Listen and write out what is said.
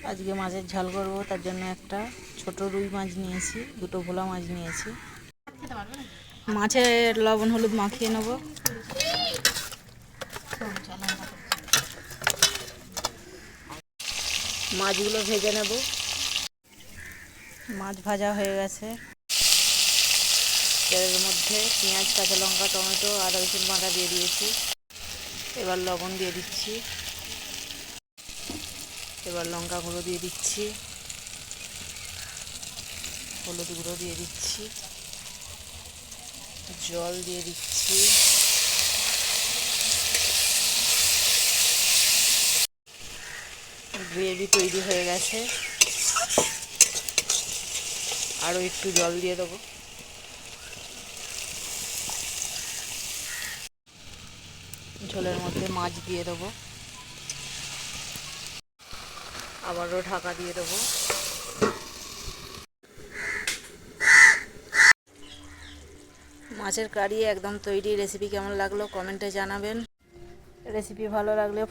আজকে মাছের ঝাল করব, তার জন্য একটা ছোট রুই মাছ নিয়েছি, দুটো ভোলা মাছ নিয়েছি। মাছের লবণ হলুদ মাখিয়ে নেব। মাছগুলো ভেজে নেব। মাছ ভাজা হয়ে গেছে। তেলের মধ্যে পেঁয়াজ, কাঁচা লঙ্কা, টমেটো, আদা রসুন বাটা দিয়ে দিয়েছি। এবার লবণ দিয়ে দিচ্ছি। এবার লঙ্কা গুঁড়ো দিয়ে দিচ্ছি, হলুদ গুঁড়ো দিয়ে দিচ্ছি, জল দিয়ে দিচ্ছি। গ্রেভি তৈরি হয়ে গেছে। আরও একটু জল দিয়ে দেবো। ঝোলের মধ্যে মাছ দিয়ে দেবো, আবারও ঢাকা দিয়ে দেবো। মাছের কারি একদম তৈরি। রেসিপি কেমন লাগলো কমেন্টে জানাবেন। রেসিপি ভালো লাগলে